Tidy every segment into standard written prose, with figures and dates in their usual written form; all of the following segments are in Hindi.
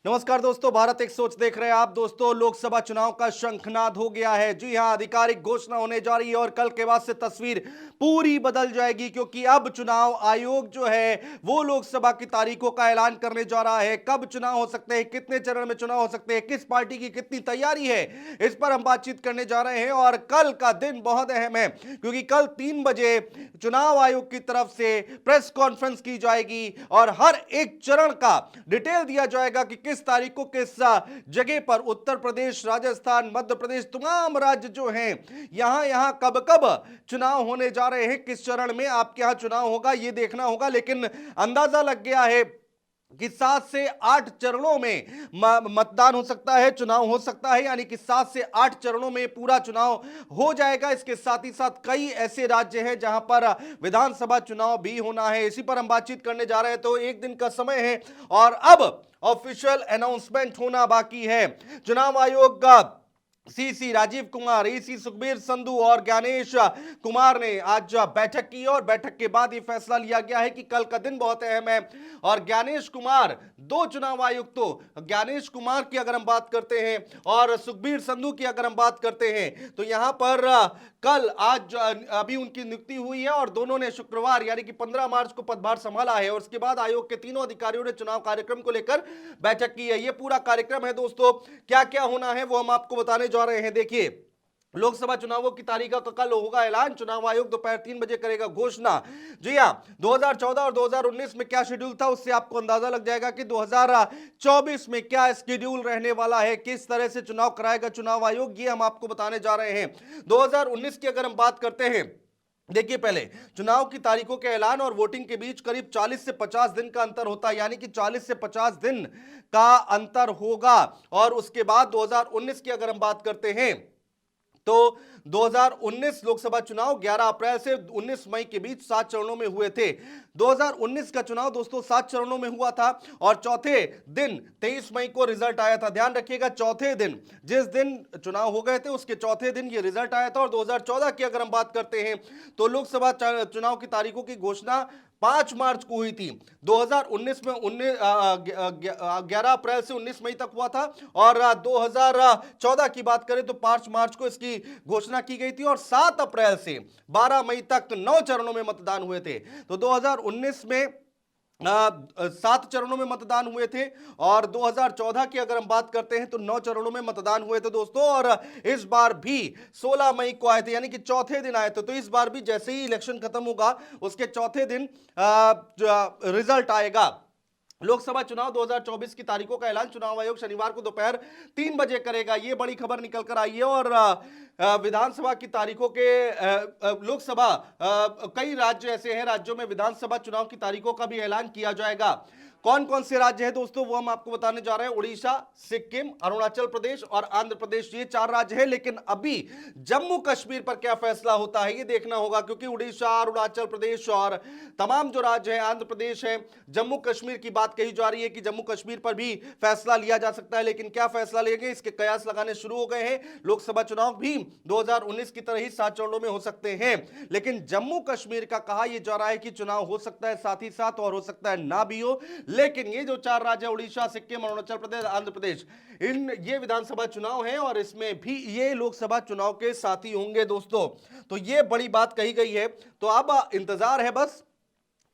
नमस्कार दोस्तों, भारत एक सोच देख रहे हैं आप दोस्तों। लोकसभा चुनाव का शंखनाद हो गया है। जी हां, आधिकारिक घोषणा होने जा रही है और कल के बाद से तस्वीर पूरी बदल जाएगी, क्योंकि अब चुनाव आयोग जो है वो लोकसभा की तारीखों का ऐलान करने जा रहा है। कब चुनाव हो सकते हैं, कितने चरण में चुनाव हो सकते हैं, किस पार्टी की कितनी तैयारी है, इस पर हम बातचीत करने जा रहे हैं। और कल का दिन बहुत अहम है, क्योंकि कल 3 बजे चुनाव आयोग की तरफ से प्रेस कॉन्फ्रेंस की जाएगी और हर एक चरण का डिटेल दिया जाएगा कि किस तारीख को किस जगह पर उत्तर प्रदेश, राजस्थान, मध्य प्रदेश, तमाम राज्य जो हैं यहां यहां कब कब चुनाव होने जा रहे हैं, किस चरण में आपके यहां चुनाव होगा यह देखना होगा। लेकिन अंदाजा लग गया है कि 7 से 8 चरणों में मतदान हो सकता है, चुनाव हो सकता है, यानी कि 7 से 8 चरणों में पूरा चुनाव हो जाएगा। इसके साथ ही साथ कई ऐसे राज्य हैं जहां पर विधानसभा चुनाव भी होना है। इसी पर हम बातचीत करने जा रहे हैं। तो एक दिन का समय है और अब ऑफिशियल अनाउंसमेंट होना बाकी है। चुनाव आयोग का सीसी राजीव कुमार, ईसी सुखबीर संधू और ज्ञानेश कुमार ने आज बैठक की और बैठक के बाद यह फैसला लिया गया है कि कल का दिन बहुत अहम है। और ज्ञानेश कुमार, दो चुनाव आयुक्तों, ज्ञानेश कुमार की अगर हम बात करते हैं और सुखबीर संधू की अगर हम बात करते हैं, तो यहां पर कल आज अभी उनकी नियुक्ति हुई है और दोनों ने शुक्रवार यानी कि 15 मार्च को पदभार संभाला है। और उसके बाद आयोग के तीनों अधिकारियों ने चुनाव कार्यक्रम को लेकर बैठक की है। यह पूरा कार्यक्रम है दोस्तों, क्या क्या होना है वो हम आपको बताने जा रहे हैं। देखिए, लोकसभा चुनावों की तारीख का कल होगा ऐलान। चुनाव आयोग दोपहर 3 बजे करेगा घोषणा। जी हां, 2014 और 2019 में क्या शेड्यूल था उससे आपको अंदाजा लग जाएगा कि 2024 में क्या शेड्यूल रहने वाला है, किस तरह से चुनाव कराएगा चुनाव आयोग, ये हम आपको बताने जा रहे हैं। 2019 की अगर हम बात करते हैं, देखिए पहले चुनाव की तारीखों के ऐलान और वोटिंग के बीच करीब 40 से 50 दिन का अंतर होता है, यानी कि 40 से 50 दिन का अंतर होगा। और उसके बाद 2019 की अगर हम बात करते हैं तो 2019 लोकसभा चुनाव 11 अप्रैल से 19 मई के बीच 7 चरणों में हुए थे। 2019 का चुनाव दोस्तों 7 चरणों में हुआ था और चौथे दिन 23 मई को रिजल्ट आया था। ध्यान रखिएगा, चौथे दिन, जिस दिन चुनाव हो गए थे उसके चौथे दिन ये रिजल्ट आया था। और 2014 की अगर हम बात करते हैं तो लोकसभा चुनाव की तारीखों की घोषणा 5 मार्च को हुई थी। 2019 में 11 अप्रैल से 19 मई तक हुआ था और 2014 की बात करें तो 5 मार्च को इसकी घोषणा की गई थी और 7 अप्रैल से 12 मई तक 9 चरणों में मतदान हुए थे। तो 2019 में 7 चरणों में मतदान हुए थे और 2014 की अगर हम बात करते हैं तो 9 चरणों में मतदान हुए थे दोस्तों। और इस बार भी 16 मई को आए थे, यानी कि चौथे दिन आए थे। तो इस बार भी जैसे ही इलेक्शन खत्म होगा उसके चौथे दिन रिजल्ट आएगा। लोकसभा चुनाव 2024 की तारीखों का ऐलान चुनाव आयोग शनिवार को दोपहर 3 बजे करेगा। यह बड़ी खबर निकल कर आई है। और विधानसभा की तारीखों के लोकसभा कई राज्य ऐसे हैं, राज्यों में विधानसभा चुनाव की तारीखों का भी ऐलान किया जाएगा। कौन कौन से राज्य हैं दोस्तों वो हम आपको बताने जा रहे हैं। उड़ीसा, सिक्किम, अरुणाचल प्रदेश और आंध्र प्रदेश, ये 4 राज्य हैं। लेकिन अभी जम्मू कश्मीर पर क्या फैसला होता है ये देखना होगा, क्योंकि उड़ीसा, अरुणाचल प्रदेश और तमाम जो राज्य हैं, आंध्र प्रदेश है, जम्मू कश्मीर की बात कही जा रही है कि जम्मू कश्मीर पर भी फैसला लिया जा सकता है। लेकिन क्या फैसला लेंगे इसके कयास लगाने शुरू हो गए हैं। लोकसभा चुनाव भी 2019 की तरह ही 7 चरणों में हो सकते हैं, लेकिन जम्मू कश्मीर का कहा यह जा रहा है कि चुनाव हो सकता है साथ ही साथ और हो सकता है ना भी हो। लेकिन ये जो 4 राज्य उड़ीसा, सिक्किम, अरुणाचल प्रदेश, आंध्र प्रदेश, ये विधानसभा चुनाव है और इसमें भी ये लोकसभा चुनाव के साथी होंगे दोस्तों। तो ये बड़ी बात कही गई है। तो अब इंतजार है बस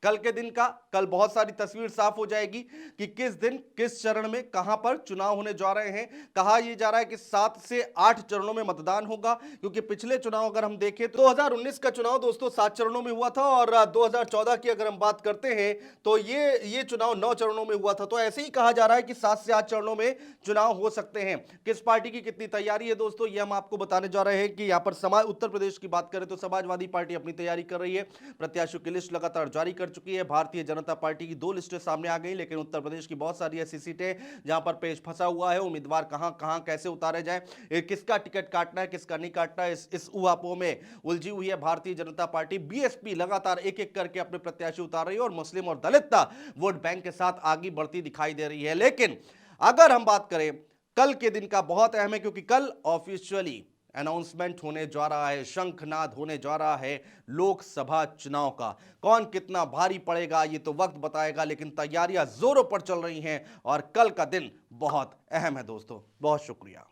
कल के दिन का। कल बहुत सारी तस्वीर साफ हो जाएगी कि किस दिन किस चरण में कहां पर चुनाव होने जा रहे हैं। कहा यह जा रहा है कि 7 से 8 चरणों में मतदान होगा, क्योंकि पिछले चुनाव अगर हम देखें तो 2019 का चुनाव दोस्तों 7 चरणों में हुआ था और 2014 की अगर हम बात करते हैं तो ये चुनाव 9 चरणों में हुआ था। तो ऐसे ही कहा जा रहा है कि 7 से 8 चरणों में चुनाव हो सकते हैं। किस पार्टी की कितनी तैयारी है दोस्तों ये हम आपको बताने जा रहे हैं। कि यहां पर उत्तर प्रदेश की बात करें तो समाजवादी पार्टी अपनी तैयारी कर रही है, प्रत्याशियों की लिस्ट लगातार जारी कर चुकी है। भारतीय जनता पार्टी की 2 लिस्टें सामने आ गई, लेकिन उत्तर प्रदेश की बहुत सारी ऐसी सीटें जहां पर पेच फंसा हुआ है। उम्मीदवार कहां कैसे उतारे जाए, किसका टिकट काटना है, किसका नहीं काटना है, इस उहापों में उलझी हुई है भारतीय जनता पार्टी। बीएसपी लगातार एक एक करके अपने प्रत्याशी उतार रही है और मुस्लिम और दलित वोट बैंक के साथ आगे बढ़ती दिखाई दे रही है। लेकिन अगर हम बात करें कल के दिन का, बहुत अहम है, क्योंकि कल ऑफिशियली अनाउंसमेंट होने जा रहा है, शंखनाद होने जा रहा है लोकसभा चुनाव का। कौन कितना भारी पड़ेगा ये तो वक्त बताएगा, लेकिन तैयारियां जोरों पर चल रही हैं और कल का दिन बहुत अहम है दोस्तों। बहुत शुक्रिया।